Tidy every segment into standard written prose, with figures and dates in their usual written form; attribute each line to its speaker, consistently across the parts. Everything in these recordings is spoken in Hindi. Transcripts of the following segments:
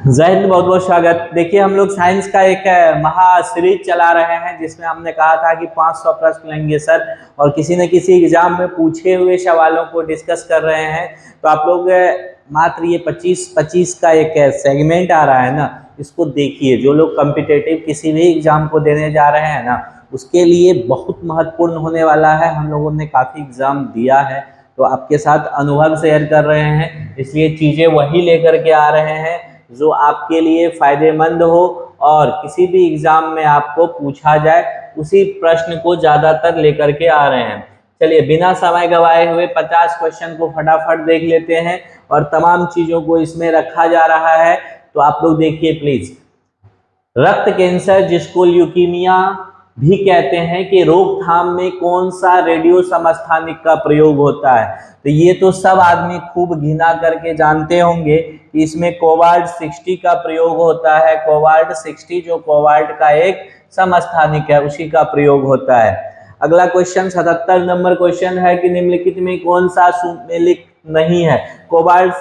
Speaker 1: जय हिंद, बहुत बहुत स्वागत। देखिए, हम लोग साइंस का एक महा सीरीज चला रहे हैं जिसमें हमने कहा था कि 500 प्रश्न लेंगे सर, और किसी न किसी एग्जाम में पूछे हुए सवालों को डिस्कस कर रहे हैं। तो आप लोग मात्र ये 25 का एक सेगमेंट आ रहा है ना, इसको देखिए। जो लोग कॉम्पिटिटिव किसी भी एग्जाम को देने जा रहे हैं ना, उसके लिए बहुत महत्वपूर्ण होने वाला है। हम लोगों ने काफ़ी एग्जाम दिया है, तो आपके साथ अनुभव शेयर कर रहे हैं, इसलिए चीज़ें वही लेकर के आ रहे हैं जो आपके लिए फायदेमंद हो और किसी भी एग्जाम में आपको पूछा जाए उसी प्रश्न को ज्यादातर लेकर के आ रहे हैं। चलिए, बिना समय गवाए हुए 50 क्वेश्चन को फटाफट देख लेते हैं और तमाम चीजों को इसमें रखा जा रहा है। तो आप लोग देखिए प्लीज। रक्त कैंसर, जिसको ल्यूकीमिया भी कहते हैं, कि रोकथाम में कौन सा रेडियो समस्थानिक का प्रयोग होता है? तो ये तो सब आदमी खूब घिना करके जानते होंगे कि इसमें कोबाल्ट 60 का प्रयोग होता है। कोबाल्ट 60 जो कोबाल्ट का एक समस्थानिक है, उसी का प्रयोग होता है। अगला क्वेश्चन 77 नंबर क्वेश्चन है कि निम्नलिखित में कौन सा सुमेलित नहीं है? कोबाल्ट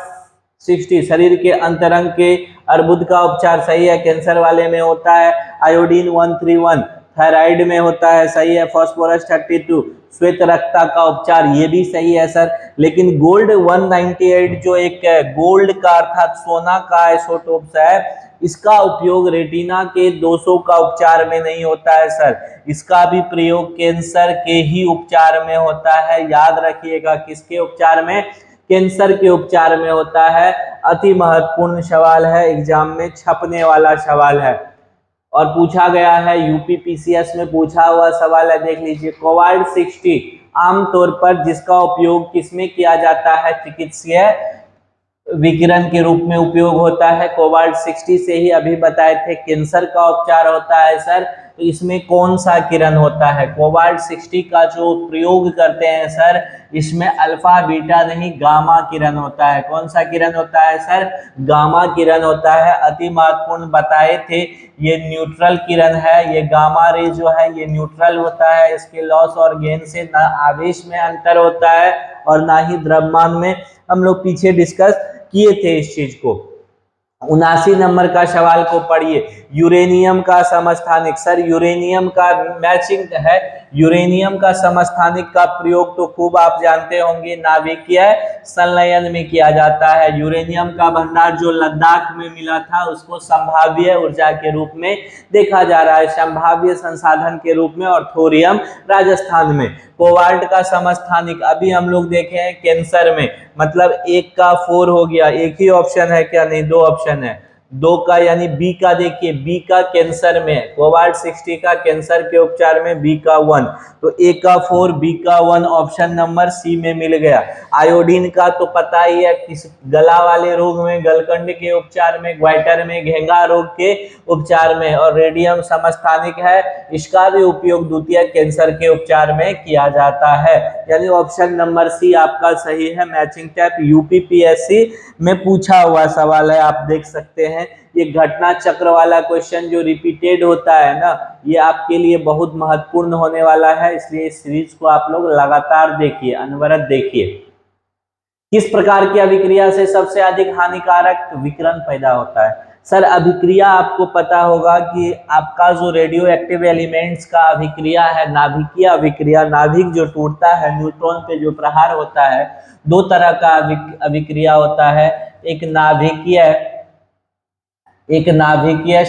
Speaker 1: 60 शरीर के अंतरंग के अर्बुद का उपचार, सही है। कैंसर वाले में होता है। आयोडीन 131 थायराइड में होता है, सही है। फास्फोरस 32 श्वेत रक्तता का उपचार, ये भी सही है सर। लेकिन गोल्ड 198 जो एक गोल्ड का अर्थात सोना का आइसोटोप्स है, इसका उपयोग रेटिना के 200 का उपचार में नहीं होता है सर। इसका भी प्रयोग कैंसर के ही उपचार में होता है। याद रखिएगा, किसके उपचार में? कैंसर के उपचार में होता है। अति महत्वपूर्ण सवाल है, एग्जाम में छपने वाला सवाल है और पूछा गया है। यूपीपीसीएस में पूछा हुआ सवाल है, देख लीजिए। कोबाल्ट 60 आमतौर पर जिसका उपयोग किसमें किया जाता है? चिकित्सीय विकिरण के रूप में उपयोग होता है। कोबाल्ट 60 से ही अभी बताए थे कैंसर का उपचार होता है सर। तो इसमें कौन सा किरण होता है? कोबाल्ट 60 का जो प्रयोग करते हैं सर, इसमें अल्फा बीटा नहीं, गामा किरण होता है। कौन सा किरण होता है सर? गामा किरण होता है। अति महत्वपूर्ण बताए थे, ये न्यूट्रल किरण है। ये गामा रे जो है ये न्यूट्रल होता है। इसके लॉस और गेन से ना आवेश में अंतर होता है और ना ही द्रव्यमान में। हम लोग पीछे डिस्कस किए थे इस चीज को। 79 नंबर का सवाल को पढ़िए। यूरेनियम का समस्थानिक, सर यूरेनियम का मैचिंग है। यूरेनियम का समस्थानिक का प्रयोग तो खूब आप जानते होंगे, नाभिकीय संलयन में किया जाता है। यूरेनियम का भंडार जो लद्दाख में मिला था, उसको संभाव्य ऊर्जा के रूप में देखा जा रहा है, संभाव्य संसाधन के रूप में। और थोरियम राजस्थान में। कोबाल्ट का समस्थानिक अभी हम लोग देखे हैं कैंसर में, मतलब 1 का 4 हो गया। एक ही ऑप्शन है क्या? नहीं, 2 ऑप्शन है। 2 का यानी बी का, देखिए बी का कैंसर में, कोबाल्ट 60 का कैंसर के उपचार में बी का 1, तो ए का 4 बी का 1 ऑप्शन नंबर सी में मिल गया। आयोडीन का तो पता ही है, किस गला वाले रोग में, गलकंड के उपचार में, ग्वाइटर में, घेंगा रोग के उपचार में। और रेडियम समस्थानिक है, इसका भी उपयोग द्वितीय कैंसर के उपचार में किया जाता है। यानी ऑप्शन नंबर सी आपका सही है। मैचिंग टाइप यूपीपीएससी में पूछा हुआ सवाल है, आप देख सकते हैं। ये घटना चक्र वाला क्वेश्चन जो रिपीटेड होता है ना, ये आपके लिए बहुत महत्वपूर्ण होने वाला है। इसलिए इस सीरीज को आप लोग लगातार देखिए, अनवरत देखिए। किस प्रकार की अभिक्रिया से सबसे अधिक हानिकारक विकिरण पैदा होता है? सर, अभिक्रिया आपको पता होगा कि आपका जो रेडियो एक्टिव एलिमेंट्स का अभिक्रिया है, नाभिकीय अभिक्रिया, नाभिक जो टूटता है, न्यूट्रॉन पे जो प्रहार होता है, 2 तरह का अभिक्रिया होता है। एक नाभिकीय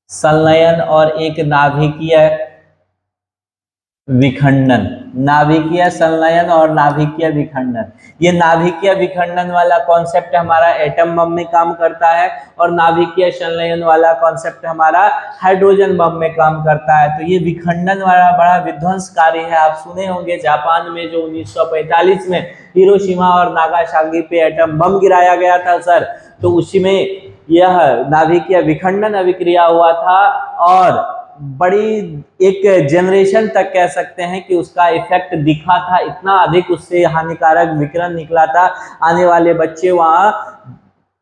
Speaker 1: संलयन और एक नाभिकीय विखंडन। नाभिकीय संलयन और नाभिकीय विखंडन। ये नाभिकीय विखंडन वाला कॉन्सेप्ट हमारा एटम बम में काम करता है और नाभिकीय संलयन वाला कॉन्सेप्ट हमारा हाइड्रोजन बम में काम करता है। तो ये विखंडन वाला बड़ा विध्वंसकारी है। आप सुने होंगे जापान में जो 1945 में हिरोशिमा और नागासाकी पे एटम बम गिराया गया था सर, तो उसी में यह नाभिकीय विखंडन अभिक्रिया हुआ था और बड़ी एक जनरेशन तक कह सकते हैं कि उसका इफेक्ट दिखा था। इतना अधिक उससे हानिकारक विकिरण निकला था, आने वाले बच्चे वहां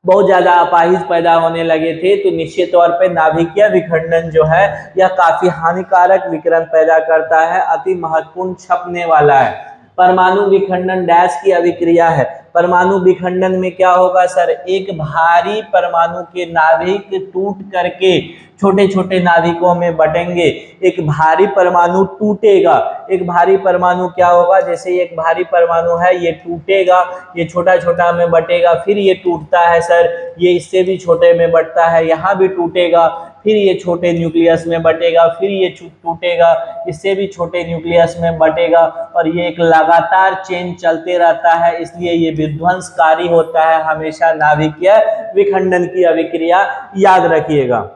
Speaker 1: बहुत ज्यादा अपाहिज पैदा होने लगे थे। तो निश्चित तौर पे नाभिकीय विखंडन जो है यह काफी हानिकारक विकिरण पैदा करता है, अति महत्वपूर्ण छपने वाला है। परमाणु विखंडन डैश की अभिक्रिया है। परमाणु विखंडन में क्या होगा सर, एक भारी परमाणु के नाभिक टूट करके छोटे छोटे नाभिकों में बटेंगे। एक भारी परमाणु टूटेगा, एक भारी परमाणु क्या होगा, जैसे एक भारी परमाणु है ये टूटेगा, ये छोटा छोटा में बटेगा, फिर ये टूटता है सर, ये इससे भी छोटे में बटता है, यहाँ भी टूटेगा, फिर ये छोटे न्यूक्लियस में बटेगा, फिर ये टूटेगा, इससे भी छोटे न्यूक्लियस में बटेगा, और ये एक लगातार चेन चलते रहता है, इसलिए ये विध्वंसकारी होता है हमेशा नाभिकीय विखंडन की अभिक्रिया, याद रखिएगा।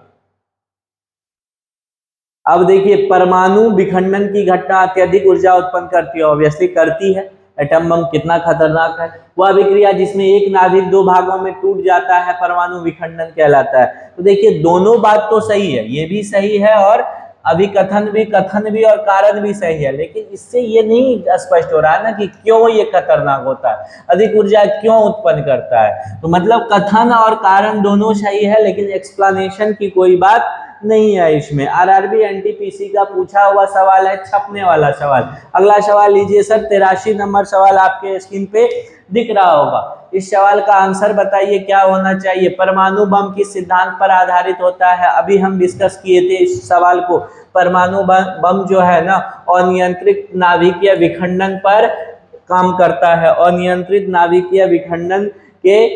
Speaker 1: अब देखिए, परमाणु विखंडन की घटना अत्यधिक ऊर्जा उत्पन्न करती है, ऑब्वियसली करती है, एटम बम कितना खतरनाक है। वह अभिक्रिया जिसमें एक नाभिक दो भागों में टूट जाता है परमाणु विखंडन कहलाता है। तो देखिए दोनों बात तो सही है, ये भी सही है और अभिकथन भी और कारण भी सही है, लेकिन इससे ये नहीं स्पष्ट हो रहा है ना कि क्यों ये खतरनाक होता है, अधिक ऊर्जा क्यों उत्पन्न करता है। तो मतलब कथन और कारण दोनों सही है, लेकिन एक्सप्लेनेशन की कोई बात नहीं है इसमें। आरआरबी एनटीपीसी का पूछा हुआ सवाल है, छपने वाला सवाल। अगला सवाल लीजिए सर, 83 नंबर सवाल आपके स्क्रीन पे दिख रहा होगा। इस सवाल का आंसर बताइए क्या होना चाहिए। परमाणु बम किस सिद्धांत पर आधारित होता है, अभी हम डिस्कस किए थे इस सवाल को। परमाणु बम जो है ना, अनियंत्रित नाभिकीय विखंडन पर काम करता है, अनियंत्रित नाभिकीय विखंडन के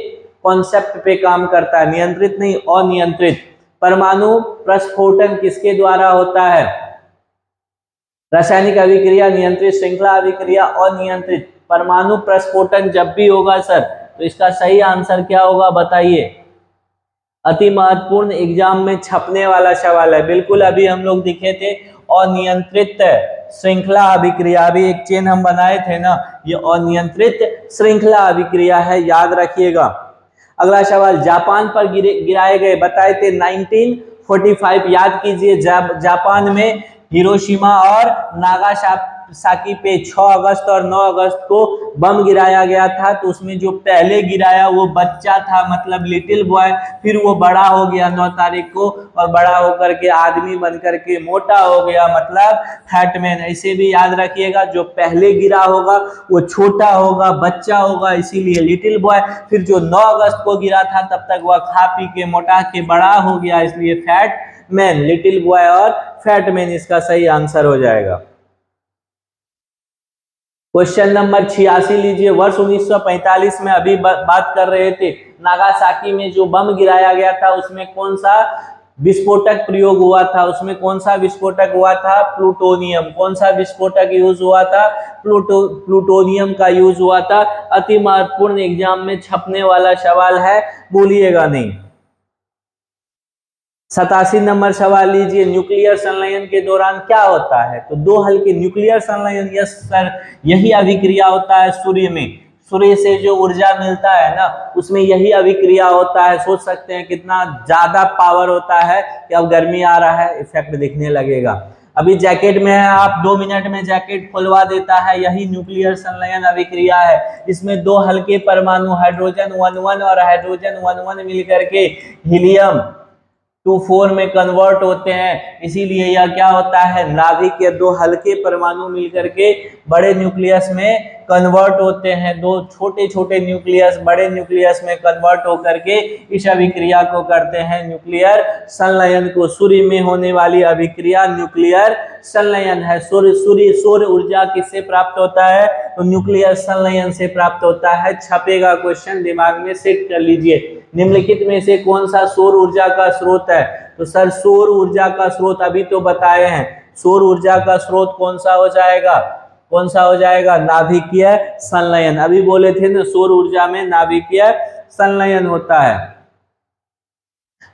Speaker 1: कॉन्सेप्ट पे काम करता है, नियंत्रित नहीं अनियंत्रित। परमाणु प्रस्फोटन किसके द्वारा होता है, रासायनिक अभिक्रिया, नियंत्रित, श्रृंखला अभिक्रिया, अनियंत्रित। परमाणु प्रस्फोटन जब भी होगा सर, तो इसका सही आंसर क्या होगा बताइए। अति महत्वपूर्ण एग्जाम में छपने वाला सवाल है, बिल्कुल अभी हम लोग दिखे थे, अनियंत्रित श्रृंखला अभिक्रिया, अभी एक चेन हम बनाए थे ना, ये अनियंत्रित श्रृंखला अभिक्रिया है, याद रखिएगा। अगला सवाल, जापान पर गिराए गए बताए थे 1945, याद कीजिए जापान में हिरोशिमा और नागासाकी पे 6 अगस्त और 9 अगस्त को बम गिराया गया था। तो उसमें जो पहले गिराया वो बच्चा था, मतलब लिटिल बॉय, फिर वो बड़ा हो गया 9 तारीख को, और बड़ा होकर के आदमी बनकर के मोटा हो गया, मतलब फैटमैन। ऐसे भी याद रखिएगा, जो पहले गिरा होगा वो छोटा होगा, बच्चा होगा, इसीलिए लिटिल बॉय। फिर जो 9 अगस्त को गिरा था तब तक वह खा पी के मोटा के बड़ा हो गया, इसलिए फैट मैन। लिटिल बॉय और फैट मैन इसका सही आंसर हो जाएगा। क्वेश्चन नंबर 86 लीजिए। वर्ष 1945 में अभी बात कर रहे थे, नागासाकी में जो बम गिराया गया था उसमें कौन सा विस्फोटक प्रयोग हुआ था, उसमें कौन सा विस्फोटक हुआ था, प्लूटोनियम। कौन सा विस्फोटक यूज हुआ था, प्लूटोनियम का यूज हुआ था। अति महत्वपूर्ण एग्जाम में छपने वाला सवाल है, भूलिएगा नहीं। 87 नंबर सवाल लीजिए, न्यूक्लियर संलयन के दौरान क्या होता है। तो दो हल्के न्यूक्लियर संलयन, यस सर, यही अभिक्रिया होता है सूर्य में। सूर्य से जो ऊर्जा मिलता है ना, उसमें यही अभिक्रिया होता है। सोच सकते हैं कितना ज्यादा पावर होता है कि अब गर्मी आ रहा है, इफेक्ट दिखने लगेगा। अभी जैकेट में है, आप 2 मिनट में जैकेट खुलवा देता है, यही न्यूक्लियर संलयन अभिक्रिया है। इसमें दो हल्के परमाणु हाइड्रोजन 11 और हाइड्रोजन 11 मिलकर के हीलियम 24 में कन्वर्ट होते हैं, इसीलिए यह क्या होता है, नाभिक के दो हल्के परमाणु मिलकर के बड़े न्यूक्लियस में कन्वर्ट होते हैं। दो छोटे छोटे न्यूक्लियस बड़े न्यूक्लियस में कन्वर्ट होकर के इस अभिक्रिया को करते हैं न्यूक्लियर संलयन को। सूर्य में होने वाली अभिक्रिया न्यूक्लियर संलयन है। सौर ऊर्जा किससे प्राप्त होता है, तो न्यूक्लियर संलयन से प्राप्त होता है। छपेगा क्वेश्चन, दिमाग में सेट कर लीजिए। निम्नलिखित में से कौन सा सौर ऊर्जा का स्रोत है, तो सर सौर ऊर्जा का स्रोत अभी तो बताए हैं। सौर ऊर्जा का स्रोत कौन सा हो जाएगा, कौन सा हो जाएगा, नाभिकीय संलयन। अभी बोले थे ना, सौर ऊर्जा में नाभिकीय संलयन होता है।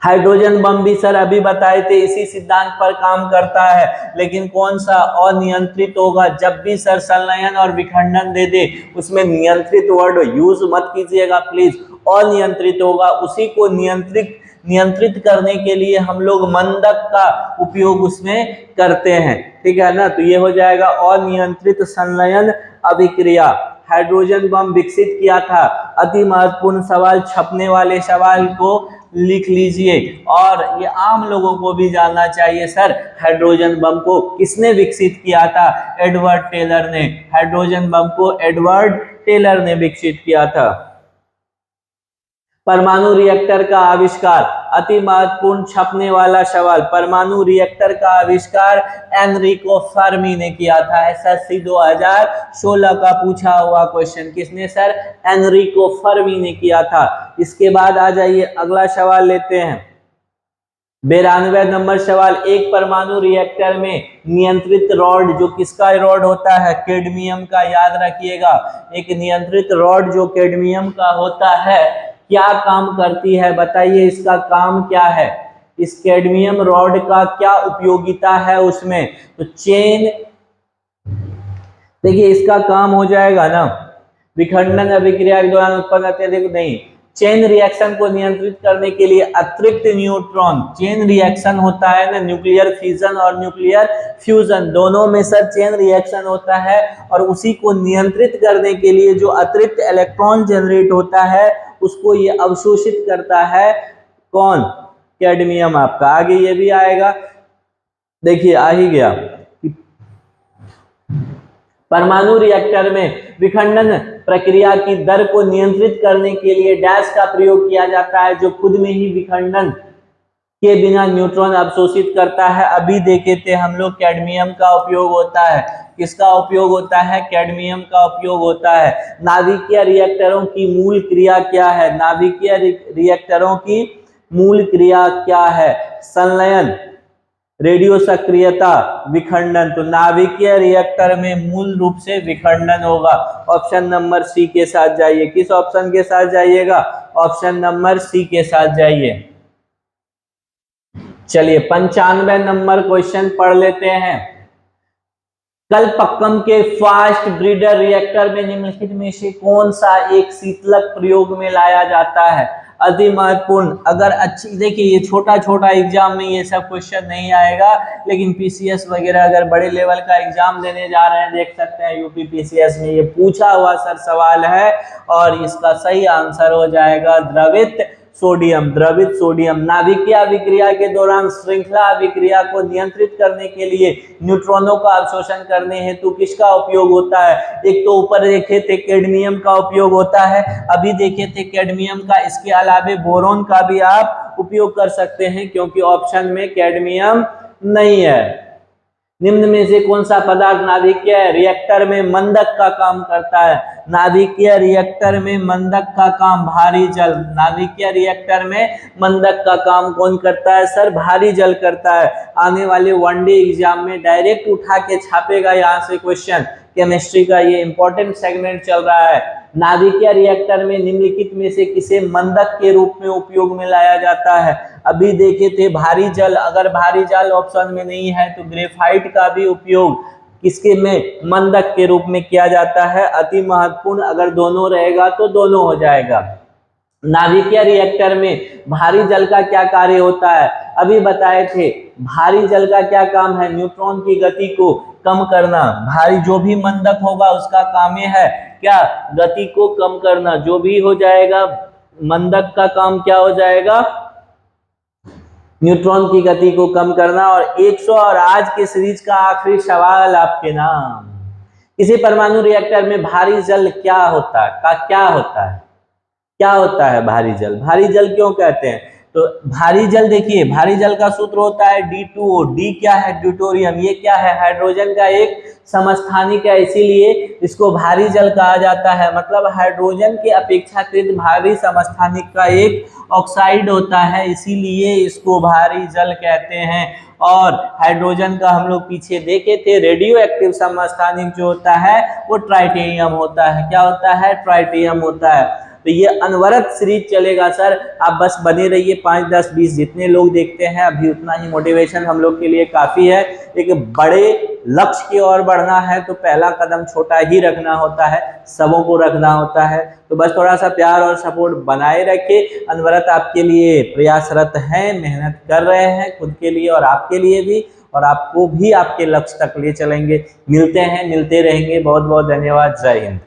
Speaker 1: हाइड्रोजन बम भी सर अभी बताए थे, इसी सिद्धांत पर काम करता है, लेकिन कौन सा, अनियंत्रित होगा। जब भी सर संलयन और विखंडन दे दे उसमें नियंत्रित वर्ड यूज मत कीजिएगा प्लीज, अनियंत्रित होगा। उसी को नियंत्रित करने के लिए हम लोग मंदक का उपयोग उसमें करते हैं, ठीक है ना। तो ये हो जाएगा अनियंत्रित संलयन अभिक्रिया। हाइड्रोजन बम विकसित किया था, अति महत्वपूर्ण सवाल, छपने वाले सवाल को लिख लीजिए। और ये आम लोगों को भी जानना चाहिए सर, हाइड्रोजन बम को किसने विकसित किया था? एडवर्ड टेलर ने। हाइड्रोजन बम को एडवर्ड टेलर ने विकसित किया था। परमाणु रिएक्टर का आविष्कार, अति महत्वपूर्ण छपने वाला सवाल। परमाणु रिएक्टर का आविष्कार एनरिको फर्मी ने किया था। एसएससी 2016 का पूछा हुआ क्वेश्चन। किसने सर? एनरिको फर्मी ने किया था। इसके बाद आ जाइए अगला सवाल लेते हैं। 92 नंबर सवाल, एक परमाणु रिएक्टर में नियंत्रित रॉड, जो किसका रॉड होता है? कैडमियम का। याद रखिएगा, एक नियंत्रित रॉड जो कैडमियम का होता है क्या काम करती है? बताइए इसका काम क्या है? इस कैडमियम रॉड का क्या उपयोगिता है उसमें? तो चेन, देखिए इसका काम हो जाएगा ना, विखंडन अभिक्रिया के दौरान उत्पन्न अत्यधिक नहीं, चेन रिएक्शन को नियंत्रित करने के लिए अतिरिक्त न्यूट्रॉन। चेन रिएक्शन होता है ना, न्यूक्लियर फिजन और न्यूक्लियर फ्यूजन, दोनों में सर चेन रिएक्शन होता है, और उसी को नियंत्रित करने के लिए जो अतिरिक्त इलेक्ट्रॉन जनरेट होता है उसको ये अवशोषित करता है। कौन? कैडमियम आपका। आगे ये भी आएगा, देखिए आ ही गया। परमाणु रिएक्टर में विखंडन प्रक्रिया की दर को नियंत्रित करने के लिए डैश का प्रयोग किया जाता है, जो खुद में ही विखंडन के बिना न्यूट्रॉन अवशोषित करता है। अभी देखे थे हम लोग, कैडमियम का उपयोग होता है। किसका उपयोग होता है? कैडमियम का उपयोग होता है। नाभिकीय रिएक्टरों की मूल क्रिया क्या है? नाभिकीय रिएक्टरों की मूल क्रिया क्या है? संलयन, रेडियो सक्रियता, विखंडन। तो नाभिकीय रिएक्टर में मूल रूप से विखंडन होगा। ऑप्शन नंबर सी के साथ जाइए। किस ऑप्शन के साथ जाइएगा? ऑप्शन नंबर सी के साथ जाइए। चलिए 95 नंबर क्वेश्चन पढ़ लेते हैं। कलपक्कम के फास्ट ब्रीडर रिएक्टर में निम्नलिखित में से कौन सा एक शीतलक प्रयोग में लाया जाता है? अति महत्वपूर्ण। अगर अच्छी, देखिए ये छोटा छोटा एग्जाम में ये सब क्वेश्चन नहीं आएगा, लेकिन पीसीएस वगैरह अगर बड़े लेवल का एग्जाम देने जा रहे हैं, देख सकते हैं यूपी पीसीएस में ये पूछा हुआ सर सवाल है, और इसका सही आंसर हो जाएगा द्रवित सोडियम। द्रवित सोडियम। नाभिकीय अभिक्रिया के दौरान श्रृंखला अभिक्रिया को नियंत्रित करने के लिए न्यूट्रॉनों का अवशोषण करने हेतु किसका उपयोग होता है? एक तो ऊपर देखे थे कैडमियम का उपयोग होता है, अभी देखे थे कैडमियम का, इसके अलावा बोरोन का भी आप उपयोग कर सकते हैं, क्योंकि ऑप्शन में कैडमियम नहीं है। निम्न में से कौन सा पदार्थ नाभिकीय रिएक्टर में मंदक का काम करता है? नाभिकीय रिएक्टर में मंदक का काम भारी जल। नाभिकीय रिएक्टर में मंदक का काम कौन करता है सर? भारी जल करता है। आने वाले वनडे एग्जाम में डायरेक्ट उठा के छापेगा यहाँ से क्वेश्चन, केमिस्ट्री का ये इंपॉर्टेंट सेगमेंट चल रहा है। नाभिकीय रिएक्टर में निम्नलिखित में से किसे मंदक के रूप में उपयोग में लाया जाता है? अभी देखे थे भारी जल। अगर भारी जल ऑप्शन में नहीं है तो ग्रेफाइट का भी उपयोग किसके में? मंदक के रूप में किया जाता है। अति महत्वपूर्ण, अगर दोनों रहेगा तो दोनों हो जाएगा। नाभिकीय रिएक्टर में भारी जल का क्या कार्य होता है? अभी बताए थे भारी जल का क्या काम है? न्यूट्रॉन की गति को कम करना। भारी जो भी मंदक होगा उसका काम ये है क्या? गति को कम करना। जो भी हो जाएगा मंदक का काम क्या हो जाएगा? न्यूट्रॉन की गति को कम करना। और 100 और आज के सीरीज का आखिरी सवाल आपके नाम। किसी परमाणु रिएक्टर में भारी जल क्या होता है? क्या होता है भारी जल? भारी जल क्यों कहते हैं? तो भारी जल, देखिए भारी जल का सूत्र होता है D2O। डी क्या है? ड्यूटोरियम। ये क्या है? हाइड्रोजन का एक समस्थानिक है, इसीलिए इसको भारी जल कहा जाता है। मतलब हाइड्रोजन के अपेक्षाकृत भारी समस्थानिक का एक ऑक्साइड होता है, इसीलिए इसको भारी जल कहते हैं। और हाइड्रोजन का हम लोग पीछे देखे थे, रेडियो एक्टिव समस्थानिक जो होता है वो ट्राइटियम होता है। क्या होता है? ट्राइटियम होता है। तो ये अनवरत सीरीज चलेगा सर, आप बस बने रहिए। 5, 10, 20 जितने लोग देखते हैं अभी उतना ही मोटिवेशन हम लोग के लिए काफी है। एक बड़े लक्ष्य की ओर बढ़ना है तो पहला कदम छोटा ही रखना होता है, सबों को रखना होता है। तो बस थोड़ा सा प्यार और सपोर्ट बनाए रखें। अनवरत आपके लिए प्रयासरत हैं, मेहनत कर रहे हैं खुद के लिए और आपके लिए भी, और आपको भी आपके लक्ष्य तक ले चलेंगे। मिलते हैं, मिलते रहेंगे। बहुत बहुत धन्यवाद। जय हिंद।